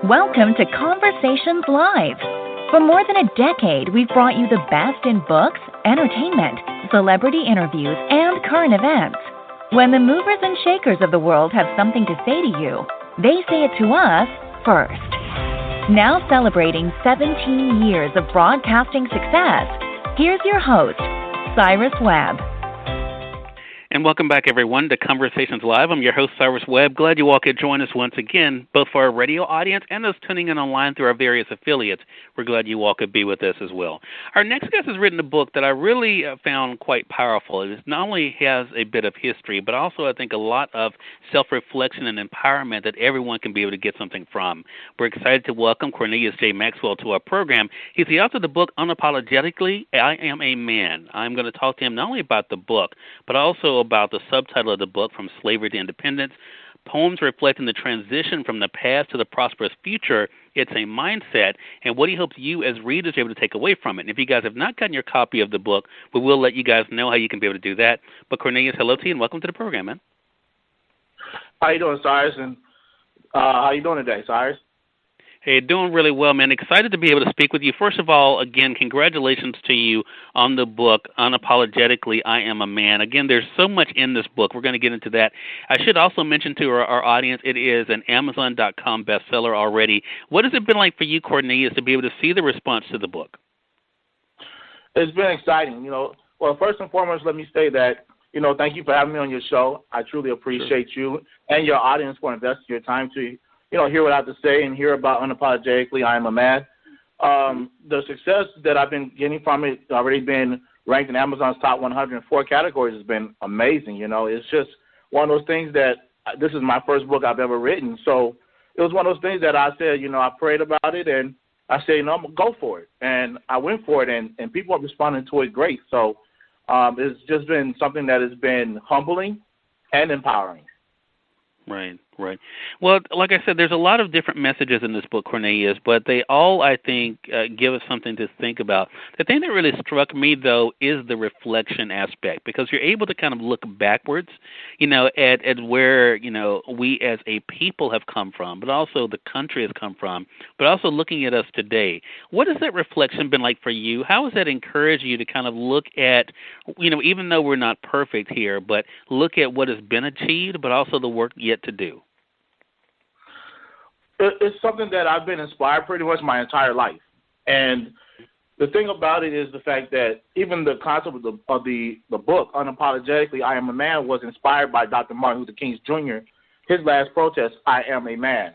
Welcome to Conversations Live. For more than a decade, we've brought you the best in books, entertainment, celebrity interviews, and current events. When the movers and shakers of the world have something to say to you, they say it to us first. Now celebrating 17 years of broadcasting success, here's your host, Cyrus Webb. And welcome back, everyone, to Conversations Live. I'm your host, Cyrus Webb. Glad you all could join us once again, both for our radio audience and those tuning in online through our various affiliates. We're glad you all could be with us as well. Our next guest has written a book that I really found quite powerful. It not only has a bit of history, but also, I think, a lot of self-reflection and empowerment that everyone can be able to get something from. We're excited to welcome Cornelius J. Maxwell to our program. He's the author of the book, Unapologetically, I Am a Man. I'm going to talk to him not only about the book, but also about the subtitle of the book, From Slavery to Independence, poems reflecting the transition from the past to the prosperous future. It's a mindset, and what he hopes you as readers are able to take away from it. And if you guys have not gotten your copy of the book, we will let you guys know how you can be able to do that. But Cornelius, hello to you, and welcome to the program, man. How you doing, Cyrus? And how you doing today, Cyrus? Hey, doing really well, man. Excited to be able to speak with you. First of all, again, congratulations to you on the book, Unapologetically, I Am a Man. Again, there's so much in this book. We're going to get into that. I should also mention to our audience, it is an Amazon.com bestseller already. What has it been like for you, Cornelius, to be able to see the response to the book? It's been exciting. Well, first and foremost, let me say that, thank you for having me on your show. I truly appreciate you and your audience for investing your time to hear what I have to say and hear about Unapologetically, I Am a Man. The success that I've been getting from it, already been ranked in Amazon's top 104 categories, has been amazing. It's just one of those things that this is my first book I've ever written. So it was one of those things that I said, I prayed about it and I said, I'm going to go for it. And I went for it, and people are responding to it great. So it's just been something that has been humbling and empowering. Right. Well, like I said, there's a lot of different messages in this book, Cornelius, but they all, I think, give us something to think about. The thing that really struck me, though, is the reflection aspect, because you're able to kind of look backwards, at where, we as a people have come from, but also the country has come from, but also looking at us today. What has that reflection been like for you? How has that encouraged you to kind of look at, even though we're not perfect here, but look at what has been achieved, but also the work yet to do? It's something that I've been inspired pretty much my entire life. And the thing about it is the fact that even the concept of the book, Unapologetically, I Am a Man, was inspired by Dr. Martin Luther King Jr., his last protest, I Am a Man.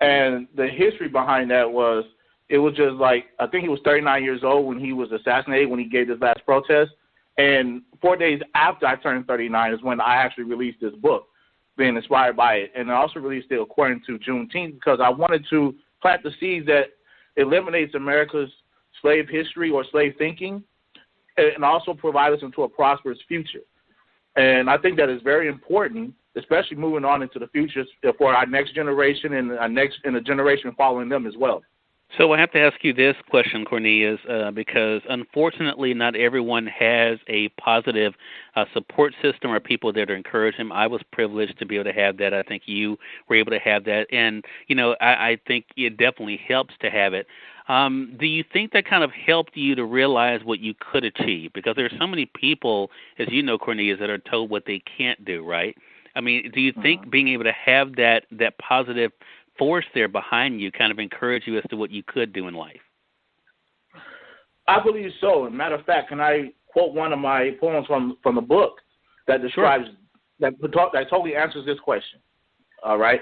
And the history behind that was, it was just like, I think he was 39 years old when he was assassinated, when he gave his last protest. And 4 days after I turned 39 is when I actually released this book, being inspired by it. And I also released it according to Juneteenth because I wanted to plant the seeds that eliminates America's slave history or slave thinking and also provide us into a prosperous future. And I think that is very important, especially moving on into the future for our next generation and the generation following them as well. So I have to ask you this question, Cornelius, because unfortunately not everyone has a positive support system or people that encourage him. I was privileged to be able to have that. I think you were able to have that. And, I think it definitely helps to have it. Do you think that kind of helped you to realize what you could achieve? Because there are so many people, as you know, Cornelius, that are told what they can't do, right? I mean, do you think being able to have that positive force there behind you kind of encourage you as to what you could do in life? I believe so. As a matter of fact, can I quote one of my poems from the book that describes that totally answers this question? All right.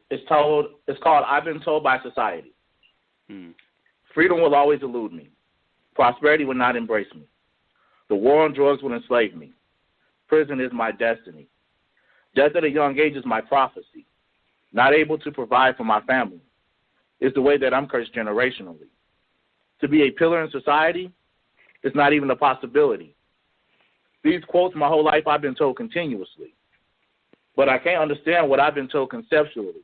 It's called I've Been Told by Society. Freedom will always elude me. Prosperity will not embrace me. The war on drugs will enslave me. Prison is my destiny. Death at a young age is my prophecy. Not able to provide for my family is the way that I'm cursed generationally. To be a pillar in society is not even a possibility. These quotes my whole life I've been told continuously, but I can't understand what I've been told conceptually.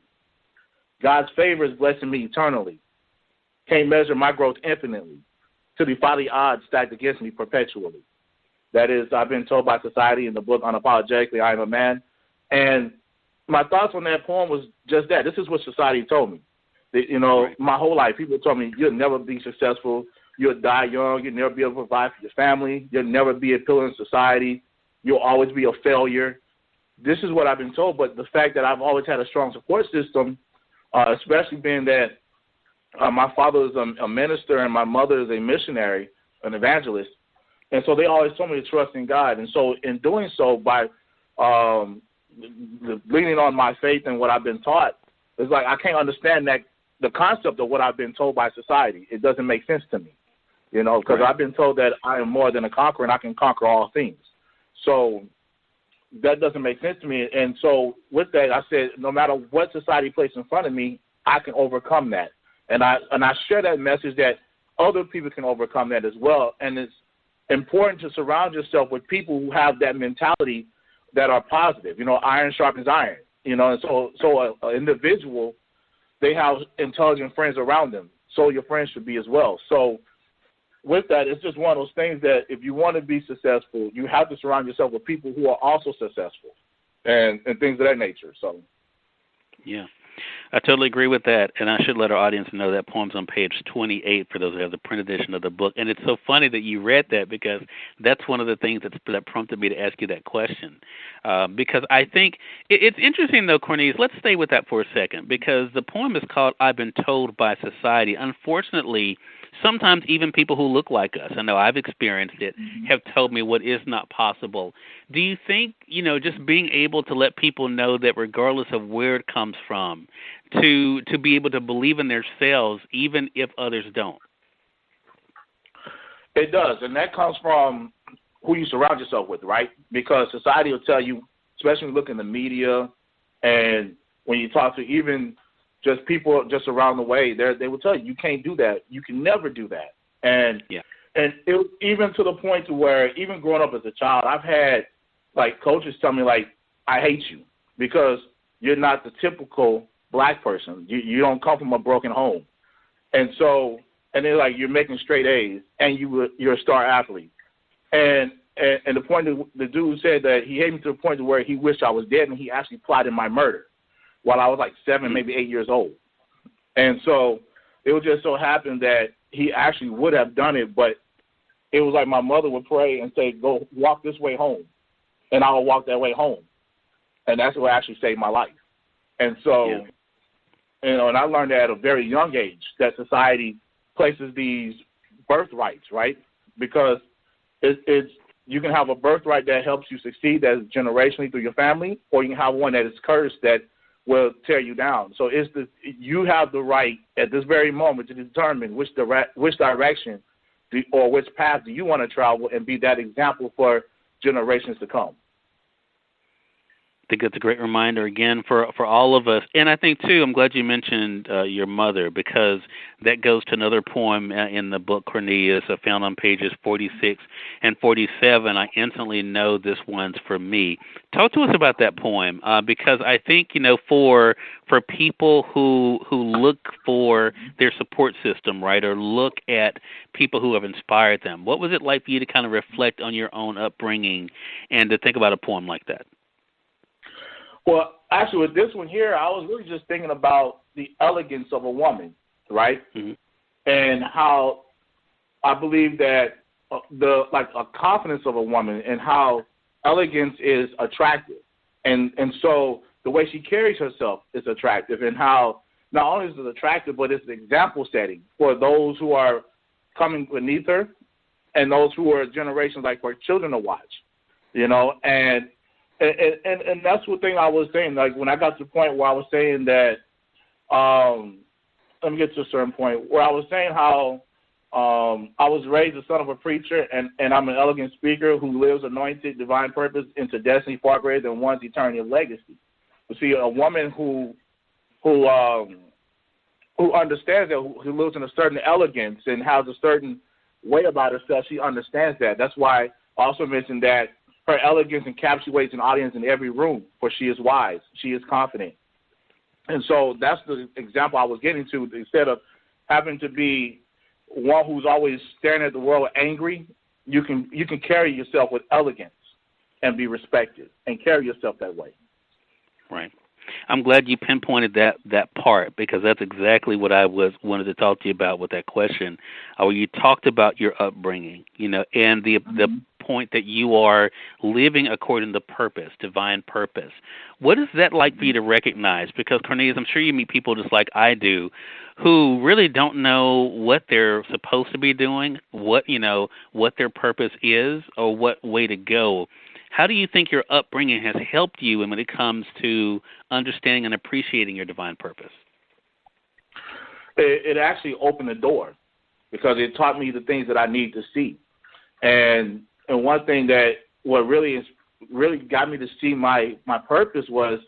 God's favor is blessing me eternally. Can't measure my growth infinitely to defy the odds stacked against me perpetually. That is, I've been told by society in the book Unapologetically, I Am a Man. And my thoughts on that poem was just that. This is what society told me. Right. My whole life, people told me you'll never be successful. You'll die young. You'll never be able to provide for your family. You'll never be a pillar in society. You'll always be a failure. This is what I've been told. But the fact that I've always had a strong support system, especially being that my father is a minister and my mother is a missionary, an evangelist, and so they always told me to trust in God. And so in doing so, by leaning on my faith and what I've been taught, it's like I can't understand that the concept of what I've been told by society. It doesn't make sense to me, because right. I've been told that I am more than a conqueror and I can conquer all things. So that doesn't make sense to me. And so with that, I said, no matter what society places in front of me, I can overcome that. And I share that message that other people can overcome that as well. And it's important to surround yourself with people who have that mentality that are positive. Iron sharpens iron. And so an individual, they have intelligent friends around them. So your friends should be as well. So with that, it's just one of those things that if you want to be successful, you have to surround yourself with people who are also successful and things of that nature. So, yeah. I totally agree with that, and I should let our audience know that poem's on page 28 for those who have the print edition of the book. And it's so funny that you read that because that's one of the things that prompted me to ask you that question. Because I think it's interesting, though, Cornelius. Let's stay with that for a second because the poem is called I've Been Told by Society. Unfortunately, sometimes even people who look like us, I know I've experienced it, have told me what is not possible. Do you think, just being able to let people know that regardless of where it comes from, to be able to believe in themselves even if others don't? It does, and that comes from who you surround yourself with, right? Because society will tell you, especially when you look in the media and when you talk to even just people just around the way, they will tell you, you can't do that. You can never do that. And it, even to the point to where, even growing up as a child, I've had, coaches tell me, I hate you because you're not the typical black person. You don't come from a broken home. And so, and they're like, you're making straight A's, and you're a star athlete. And the point that the dude said that he hated me to the point to where he wished I was dead, and he actually plotted my murder while I was 7, maybe 8 years old. And so it would just so happen that he actually would have done it, but it was like my mother would pray and say, go walk this way home. And I would walk that way home. And that's what actually saved my life. And so, and I learned that at a very young age that society places these birthrights, right? Because it's you can have a birthright that helps you succeed that is generationally through your family, or you can have one that is cursed that will tear you down. So you have the right at this very moment to determine which direction or which path do you want to travel and be that example for generations to come. I think that's a great reminder, again, for all of us. And I think, too, I'm glad you mentioned your mother because that goes to another poem in the book, Cornelius, found on pages 46 and 47. I instantly know this one's for me. Talk to us about that poem because I think, for people who look for their support system, right, or look at people who have inspired them, what was it like for you to kind of reflect on your own upbringing and to think about a poem like that? Well, actually, with this one here, I was really just thinking about the elegance of a woman, right? Mm-hmm. And how I believe that a confidence of a woman and how elegance is attractive. And so the way she carries herself is attractive and how not only is it attractive, but it's an example setting for those who are coming beneath her and those who are generations for children to watch, and that's the thing I was saying. When I got to the point where I was saying that, let me get to a certain point where I was saying how I was raised the son of a preacher, and I'm an elegant speaker who lives anointed divine purpose into destiny far greater than one's eternal legacy. You see, a woman who understands that, who lives in a certain elegance and has a certain way about herself, she understands that. That's why I also mentioned that her elegance encapsulates an audience in every room, for she is wise, she is confident. And so that's the example I was getting to. Instead of having to be one who's always staring at the world angry, you can carry yourself with elegance and be respected and carry yourself that way. Right. I'm glad you pinpointed that part, because that's exactly what I wanted to talk to you about with that question. Where you talked about your upbringing, and the point that you are living according to purpose, divine purpose. What is that like for you to recognize? Because, Cornelius, I'm sure you meet people just like I do who really don't know what they're supposed to be doing, what their purpose is, or what way to go. How do you think your upbringing has helped you when it comes to understanding and appreciating your divine purpose? It actually opened the door, because it taught me the things that I need to see. And one thing that what really got me to see my purpose was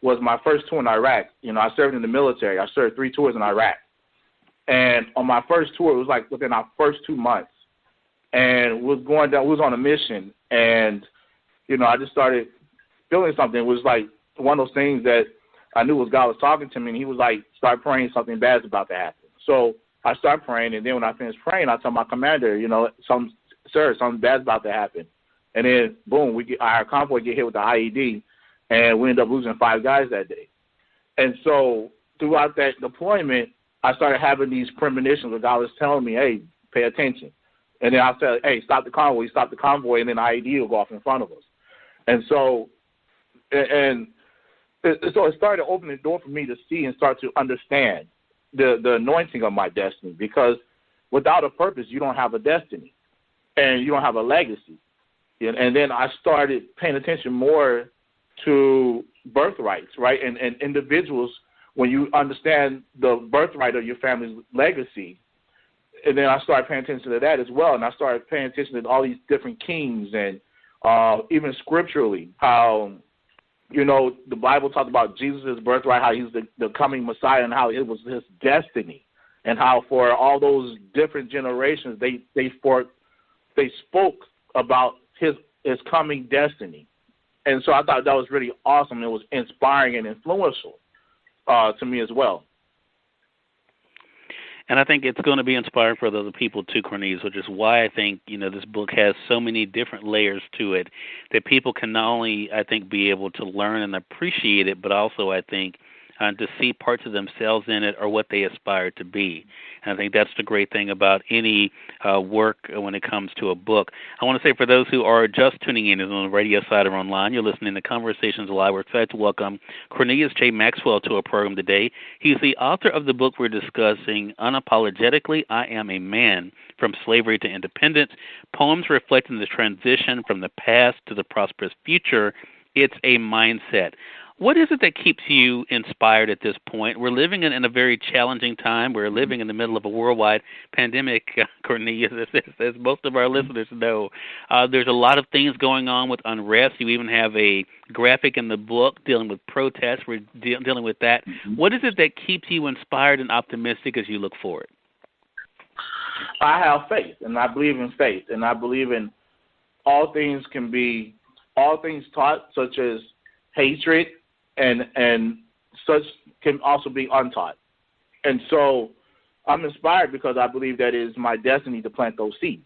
my first tour in Iraq. I served in the military. I served 3 tours in Iraq. And on my first tour, it was like within our first 2 months. And we was on a mission, and I just started feeling something. It was like one of those things that I knew was God was talking to me, and he was like, start praying, something bad's about to happen. So I started praying, and then when I finished praying, I told my commander, something bad's about to happen. And then, boom, our convoy get hit with the IED, and we ended up losing 5 guys that day. And so throughout that deployment, I started having these premonitions where God was telling me, hey, pay attention. And then I said, hey, stop the convoy, and then the IED will go off in front of us. And so it started opening the door for me to see and start to understand the anointing of my destiny, because without a purpose, you don't have a destiny, and you don't have a legacy. And then I started paying attention more to birthrights, right? And individuals, when you understand the birthright of your family's legacy, and then I started paying attention to that as well. And I started paying attention to all these different kings, and even scripturally, how, the Bible talked about Jesus' birthright, how he's the coming Messiah, and how it was his destiny, and how for all those different generations, they spoke about his coming destiny. And so I thought that was really awesome. It was inspiring and influential to me as well. And I think it's going to be inspiring for other people too, Cornelius, which is why I think, this book has so many different layers to it that people can not only, I think, be able to learn and appreciate it, but also, I think, to see parts of themselves in it or what they aspire to be. And I think that's the great thing about any work when it comes to a book. I want to say, for those who are just tuning in on the radio side or online, you're listening to Conversations Live. We're excited to welcome Cornelius J. Maxwell to our program today. He's the author of the book we're discussing, Unapologetically, I Am a Man, From Slavery to Independence, poems reflecting the transition from the past to the prosperous future. It's a mindset. What is it that keeps you inspired at this point? We're living in a very challenging time. We're living in the middle of a worldwide pandemic, Cornelius, as most of our listeners know. There's a lot of things going on with unrest. You even have a graphic in the book dealing with protests. We're dealing with that. Mm-hmm. What is it that keeps you inspired and optimistic as you look forward? I have faith, and I believe in faith, and I believe in all things taught, such as hatred, and such can also be untaught. And so I'm inspired because I believe that it is my destiny to plant those seeds,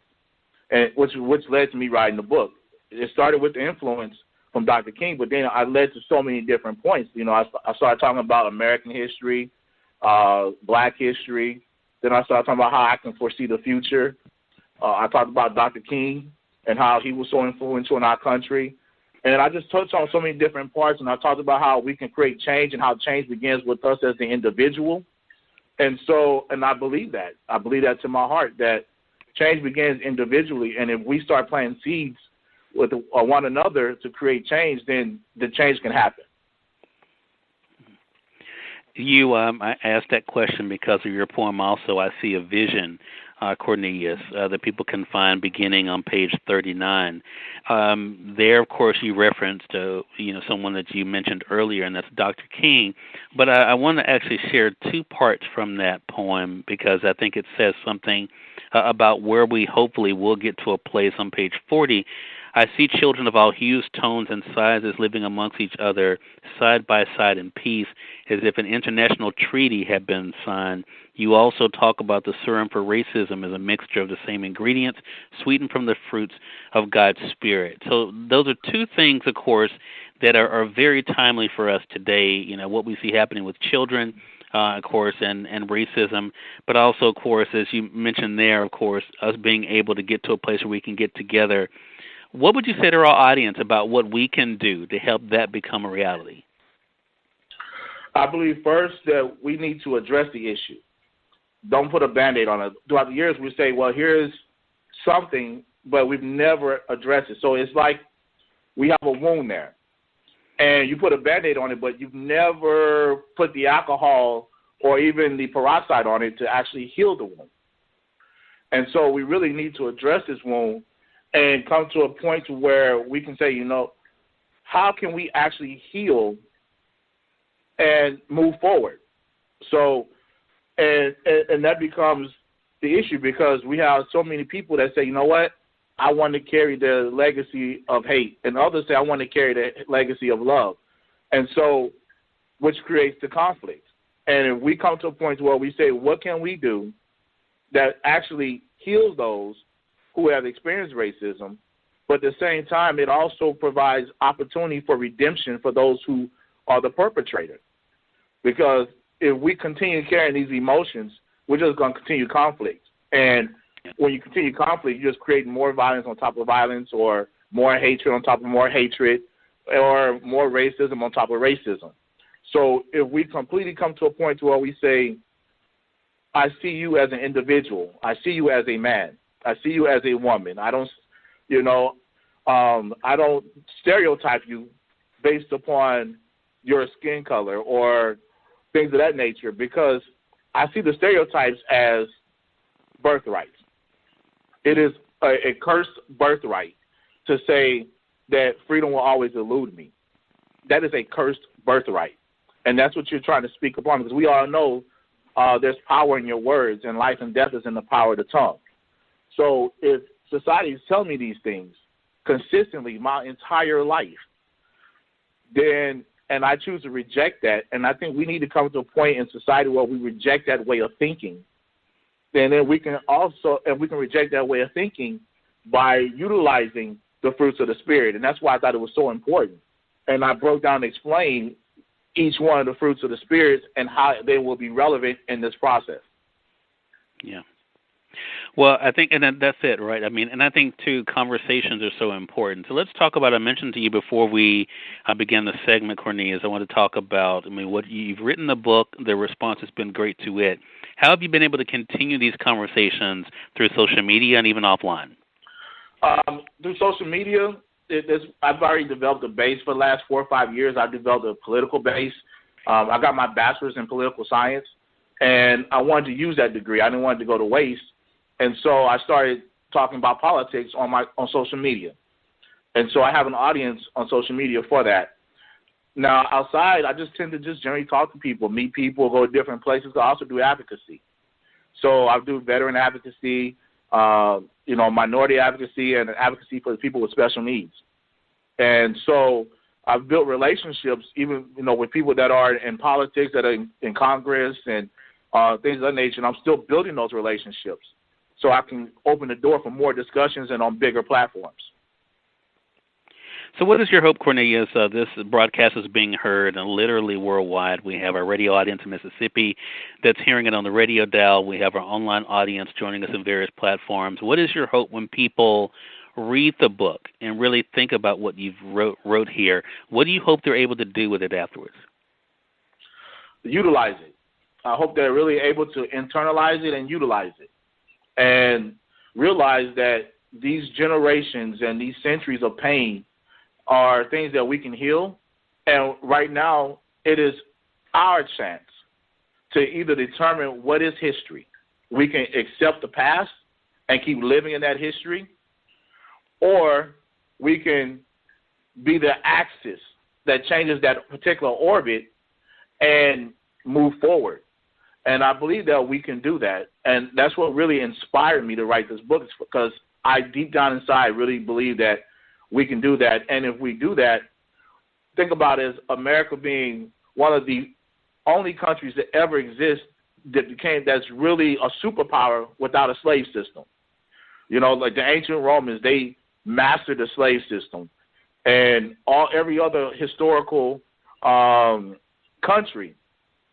and which led to me writing the book. It started with the influence from Dr. King, but then I led to so many different points. I started talking about American history, Black history. Then I started talking about how I can foresee the future. I talked about Dr. King and how he was so influential in our country. And I just touched on so many different parts, and I talked about how we can create change and how change begins with us as the individual. And I believe that. I believe that to my heart, that change begins individually. And if we start planting seeds with one another to create change, then the change can happen. I asked that question because of your poem also, I See a Vision, Cornelius, that people can find beginning on page 39. There, of course, you referenced someone that you mentioned earlier, and that's Dr. King. But I want to actually share 2 parts from that poem because I think it says something about where we hopefully will get to a place on page 40. I see children of all hues, tones, and sizes living amongst each other side by side in peace, as if an international treaty had been signed. You also talk about the serum for racism as a mixture of the same ingredients, sweetened from the fruits of God's Spirit. So those are 2 things, of course, that are very timely for us today. You know, what we see happening with children, of course, and racism, but also, of course, as you mentioned there, of course, us being able to get to a place where we can get together. What would you say to our audience about what we can do to help that become a reality? I believe first that we need to address the issue. Don't put a Band-Aid on it. Throughout the years, we say, well, here's something, but we've never addressed it. So it's like we have a wound there, and you put a Band-Aid on it, but you've never put the alcohol or even the peroxide on it to actually heal the wound. And so we really need to address this wound and come to a point to where we can say, you know, how can we actually heal and move forward? So, and that becomes the issue, because we have so many people that say, you know what, I want to carry the legacy of hate, and others say I want to carry the legacy of love, and so which creates the conflict. And if we come to a point where we say, what can we do that actually heals those who have experienced racism, but at the same time it also provides opportunity for redemption for those who are the perpetrator. Because if we continue carrying these emotions, we're just going to continue conflict. And when you continue conflict, you're just creating more violence on top of violence, or more hatred on top of more hatred, or more racism on top of racism. So if we completely come to a point where we say, I see you as an individual, I see you as a man, I see you as a woman, I don't stereotype you based upon your skin color or things of that nature, because I see the stereotypes as birthrights. It is a cursed birthright to say that freedom will always elude me. That is a cursed birthright. And that's what you're trying to speak upon, because we all know there's power in your words, and life and death is in the power of the tongue. So if society is telling me these things consistently my entire life, then, and I choose to reject that, and I think we need to come to a point in society where we reject that way of thinking, then we can also, and we can reject that way of thinking by utilizing the fruits of the Spirit. And that's why I thought it was so important. And I broke down and explained each one of the fruits of the Spirit and how they will be relevant in this process. Yeah. Well, I think, and that's it, right? I mean, and I think, too, conversations are so important. So let's talk about, I mentioned to you before we began the segment, Cornelius, I want to talk about, what you've written the book, the response has been great to it. How have you been able to continue these conversations through social media and even offline? Through social media, I've already developed a base for the last 4 or 5 years. I've developed a political base. I got my bachelor's in political science, and I wanted to use that degree. I didn't want it to go to waste. And so I started talking about politics on social media. And so I have an audience on social media for that. Now, outside, I just tend to just generally talk to people, meet people, go to different places. I also do advocacy. So I do veteran advocacy, minority advocacy, and advocacy for the people with special needs. And so I've built relationships even, with people that are in politics, that are in Congress and things of that nature. And I'm still building those relationships so I can open the door for more discussions and on bigger platforms. So what is your hope, Cornelius? This broadcast is being heard literally worldwide. We have our radio audience in Mississippi that's hearing it on the radio dial. We have our online audience joining us in various platforms. What is your hope when people read the book and really think about what you've wrote here? What do you hope they're able to do with it afterwards? Utilize it. I hope they're really able to internalize it and utilize it and realize that these generations and these centuries of pain are things that we can heal. And right now, it is our chance to either determine what is history. We can accept the past and keep living in that history, or we can be the axis that changes that particular orbit and move forward. And I believe that we can do that. And that's what really inspired me to write this book, because I deep down inside really believe that we can do that. And if we do that, think about it as America being one of the only countries that ever exist that's really a superpower without a slave system. Like the ancient Romans, they mastered the slave system. And every other historical country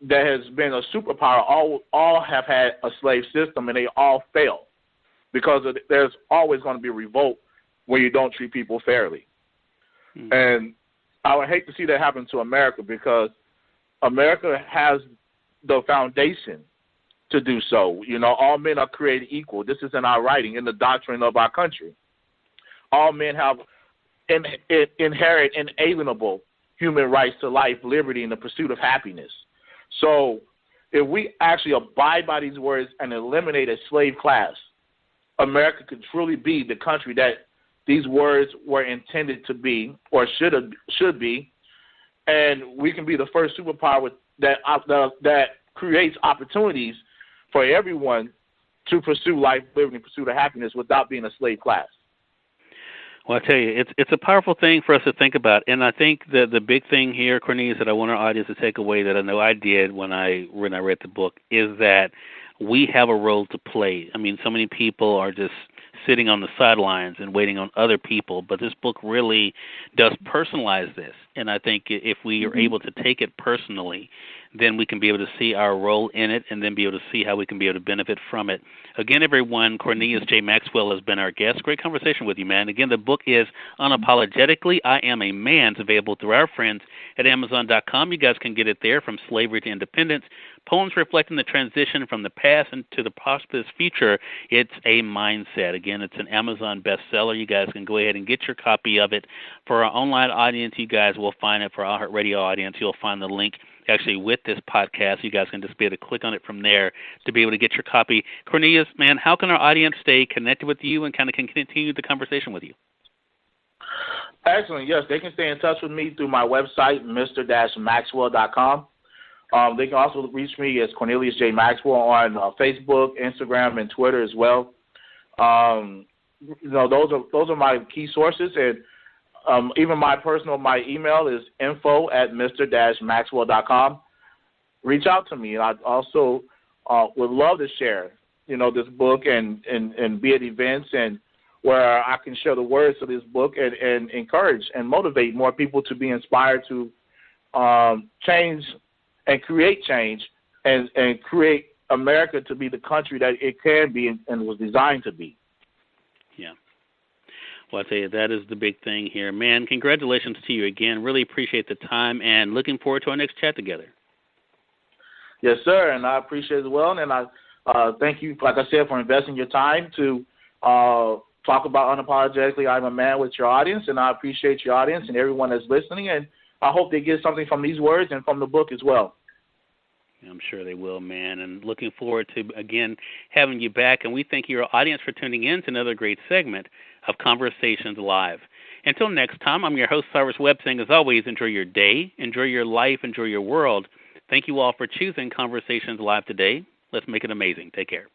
that has been a superpower all have had a slave system, and they all fail because there's always going to be a revolt when you don't treat people fairly. Mm-hmm. And I would hate to see that happen to America because America has the foundation to do so. You know, all men are created equal. This is in our writing, in the doctrine of our country. All men have inherent, inalienable human rights to life, liberty, and the pursuit of happiness. So if we actually abide by these words and eliminate a slave class, America could truly be the country that these words were intended to be or should be, and we can be the first superpower that creates opportunities for everyone to pursue life, liberty, and pursuit of happiness without being a slave class. Well, I tell you, it's a powerful thing for us to think about, and I think the big thing here, Cornelius, that I want our audience to take away that I know I did when I read the book is that we have a role to play. I mean, so many people are just sitting on the sidelines and waiting on other people, but this book really does personalize this, and I think if we are able to take it personally, then we can be able to see our role in it and then be able to see how we can be able to benefit from it. Again, everyone, Cornelius J. Maxwell has been our guest. Great conversation with you, man. Again, the book is Unapologetically, I Am a Man. It's available through our friends at Amazon.com. You guys can get it there, From Slavery to Independence. Poems reflecting the transition from the past into the prosperous future. It's a mindset. Again, it's an Amazon bestseller. You guys can go ahead and get your copy of it. For our online audience, you guys will find it. For our radio audience, you'll find the link actually with this podcast. You guys can just be able to click on it from there to be able to get your copy. Cornelius, man, how can our audience stay connected with you and kind of continue the conversation with you? Excellent. Yes, they can stay in touch with me through my website, mr-maxwell.com. They can also reach me as Cornelius J. Maxwell on Facebook, Instagram, and Twitter as well. Those are my key sources, and even my email is info@mr-maxwell.com. Reach out to me. I also would love to share, this book and be at events and where I can share the words of this book and encourage and motivate more people to be inspired to change and create change and create America to be the country that it can be and was designed to be. Yeah. Well, I tell you, that is the big thing here. Man, congratulations to you again. Really appreciate the time and looking forward to our next chat together. Yes, sir, and I appreciate it as well. And I thank you, like I said, for investing your time to talk about Unapologetically, I'm a Man with your audience, and I appreciate your audience and everyone that's listening, and I hope they get something from these words and from the book as well. I'm sure they will, man, and looking forward to, again, having you back. And we thank your audience for tuning in to another great segment of Conversations Live. Until next time, I'm your host, Cyrus Webb, saying, as always, enjoy your day, enjoy your life, enjoy your world. Thank you all for choosing Conversations Live today. Let's make it amazing. Take care.